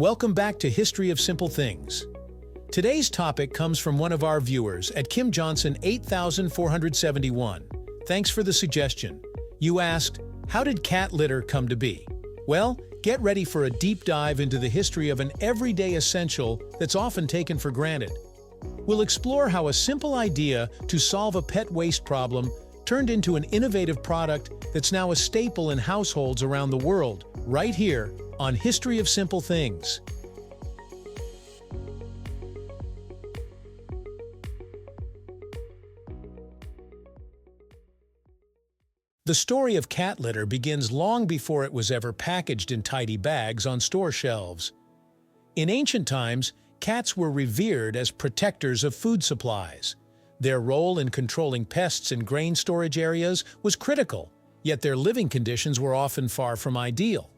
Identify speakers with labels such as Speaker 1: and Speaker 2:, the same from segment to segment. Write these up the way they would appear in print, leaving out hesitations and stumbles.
Speaker 1: Welcome back to History of Simple Things. Today's topic comes from one of our viewers at Kim Johnson 8471. Thanks for the suggestion. You asked, how did cat litter come to be? Well, get ready for a deep dive into the history of an everyday essential that's often taken for granted. We'll explore how a simple idea to solve a pet waste problem turned into an innovative product that's now a staple in households around the world, right here on History of Simple Things. The story of cat litter begins long before it was ever packaged in tidy bags on store shelves. In ancient times, cats were revered as protectors of food supplies. Their role in controlling pests in grain storage areas was critical, yet their living conditions were often far from ideal.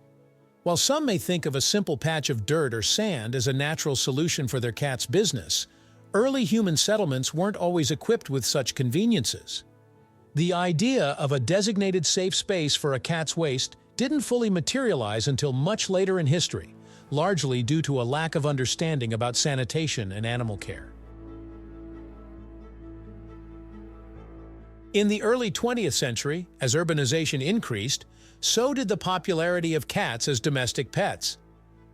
Speaker 1: While some may think of a simple patch of dirt or sand as a natural solution for their cat's business, early human settlements weren't always equipped with such conveniences. The idea of a designated safe space for a cat's waste didn't fully materialize until much later in history, largely due to a lack of understanding about sanitation and animal care. In the early 20th century, as urbanization increased, so did the popularity of cats as domestic pets.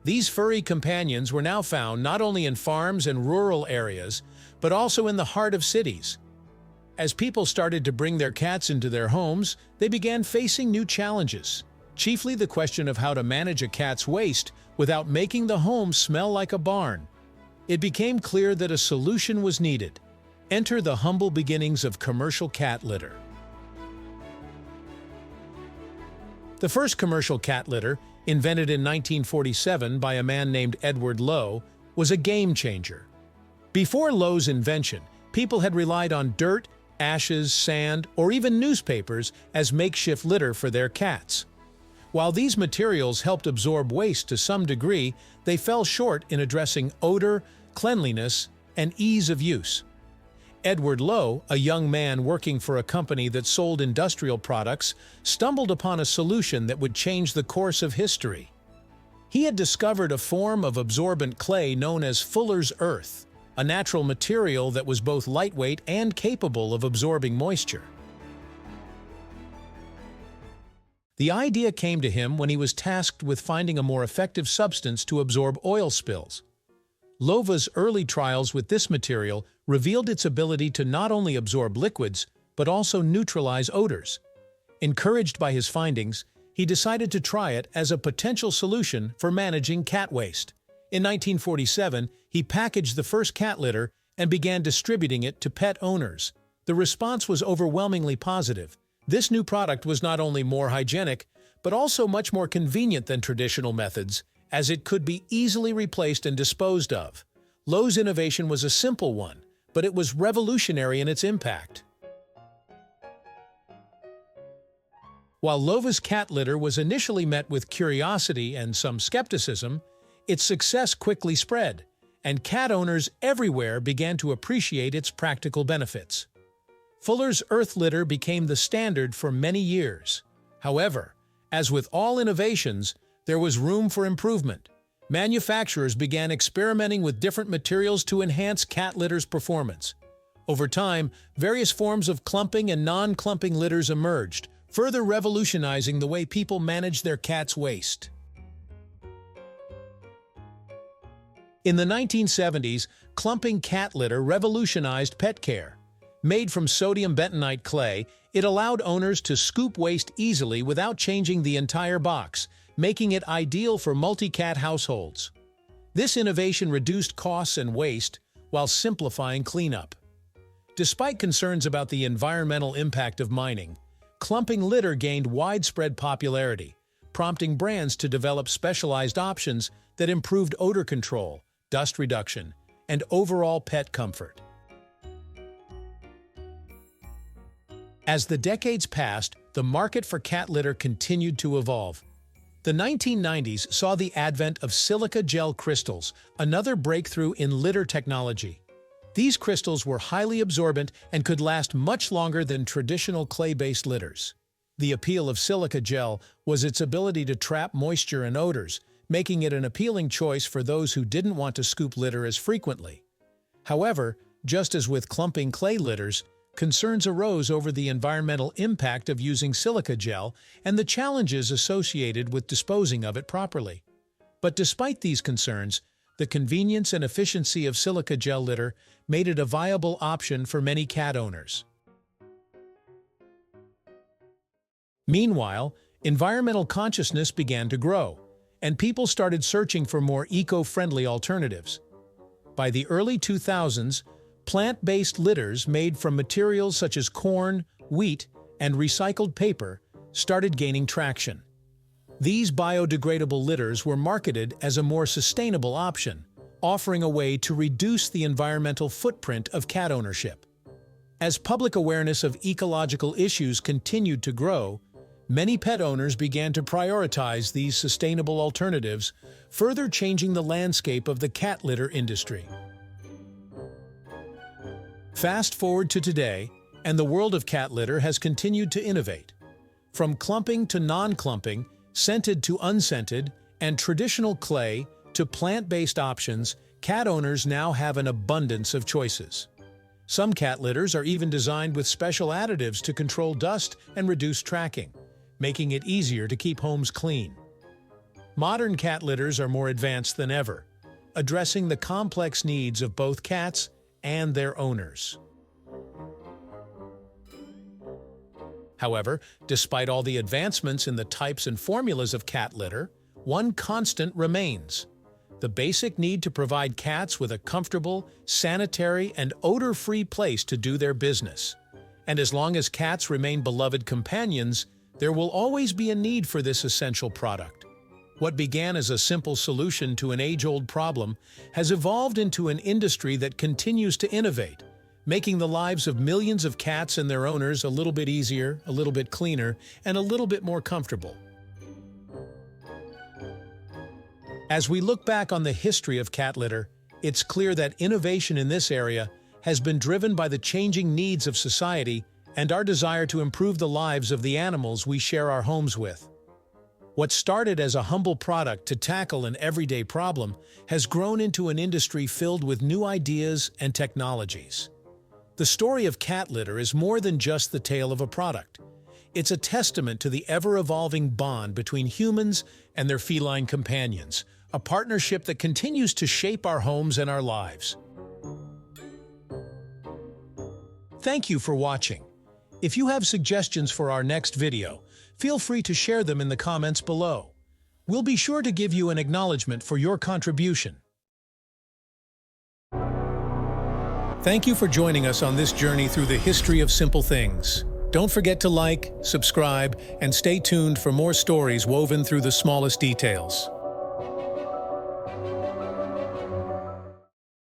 Speaker 1: These furry companions were now found not only in farms and rural areas, but also in the heart of cities. As people started to bring their cats into their homes, they began facing new challenges, chiefly the question of how to manage a cat's waste without making the home smell like a barn. It became clear that a solution was needed. Enter the humble beginnings of commercial cat litter. The first commercial cat litter, invented in 1947 by a man named Edward Lowe, was a game changer. Before Lowe's invention, people had relied on dirt, ashes, sand, or even newspapers as makeshift litter for their cats. While these materials helped absorb waste to some degree, they fell short in addressing odor, cleanliness, and ease of use. Edward Lowe, a young man working for a company that sold industrial products, stumbled upon a solution that would change the course of history. He had discovered a form of absorbent clay known as Fuller's earth, a natural material that was both lightweight and capable of absorbing moisture. The idea came to him when he was tasked with finding a more effective substance to absorb oil spills. Lowe's early trials with this material revealed its ability to not only absorb liquids, but also neutralize odors. Encouraged by his findings, he decided to try it as a potential solution for managing cat waste. In 1947, he packaged the first cat litter and began distributing it to pet owners. The response was overwhelmingly positive. This new product was not only more hygienic, but also much more convenient than traditional methods, as it could be easily replaced and disposed of. Lowe's innovation was a simple one, but it was revolutionary in its impact. While Lowe's cat litter was initially met with curiosity and some skepticism, its success quickly spread, and cat owners everywhere began to appreciate its practical benefits. Fuller's earth litter became the standard for many years. However, as with all innovations, there was room for improvement. Manufacturers began experimenting with different materials to enhance cat litter's performance. Over time, various forms of clumping and non-clumping litters emerged, further revolutionizing the way people manage their cat's waste. In the 1970s, clumping cat litter revolutionized pet care. Made from sodium bentonite clay, it allowed owners to scoop waste easily without changing the entire box, making it ideal for multi-cat households. This innovation reduced costs and waste while simplifying cleanup. Despite concerns about the environmental impact of mining, clumping litter gained widespread popularity, prompting brands to develop specialized options that improved odor control, dust reduction, and overall pet comfort. As the decades passed, the market for cat litter continued to evolve. The 1990s saw the advent of silica gel crystals, another breakthrough in litter technology. These crystals were highly absorbent and could last much longer than traditional clay-based litters. The appeal of silica gel was its ability to trap moisture and odors, making it an appealing choice for those who didn't want to scoop litter as frequently. However, just as with clumping clay litters, concerns arose over the environmental impact of using silica gel and the challenges associated with disposing of it properly. But despite these concerns, the convenience and efficiency of silica gel litter made it a viable option for many cat owners. Meanwhile, environmental consciousness began to grow, and people started searching for more eco-friendly alternatives. By the early 2000s, plant-based litters made from materials such as corn, wheat, and recycled paper started gaining traction. These biodegradable litters were marketed as a more sustainable option, offering a way to reduce the environmental footprint of cat ownership. As public awareness of ecological issues continued to grow, many pet owners began to prioritize these sustainable alternatives, further changing the landscape of the cat litter industry. Fast forward to today, and the world of cat litter has continued to innovate. From clumping to non-clumping, scented to unscented, and traditional clay to plant-based options, cat owners now have an abundance of choices. Some cat litters are even designed with special additives to control dust and reduce tracking, making it easier to keep homes clean. Modern cat litters are more advanced than ever, addressing the complex needs of both cats and their owners. However, despite all the advancements in the types and formulas of cat litter, one constant remains: the basic need to provide cats with a comfortable, sanitary, and odor-free place to do their business. And as long as cats remain beloved companions, there will always be a need for this essential product. What began as a simple solution to an age-old problem has evolved into an industry that continues to innovate, making the lives of millions of cats and their owners a little bit easier, a little bit cleaner, and a little bit more comfortable. As we look back on the history of cat litter, it's clear that innovation in this area has been driven by the changing needs of society and our desire to improve the lives of the animals we share our homes with. What started as a humble product to tackle an everyday problem has grown into an industry filled with new ideas and technologies. The story of cat litter is more than just the tale of a product. It's a testament to the ever-evolving bond between humans and their feline companions, a partnership that continues to shape our homes and our lives. Thank you for watching. If you have suggestions for our next video, feel free to share them in the comments below. We'll be sure to give you an acknowledgement for your contribution. Thank you for joining us on this journey through the history of simple things. Don't forget to like, subscribe, and stay tuned for more stories woven through the smallest details.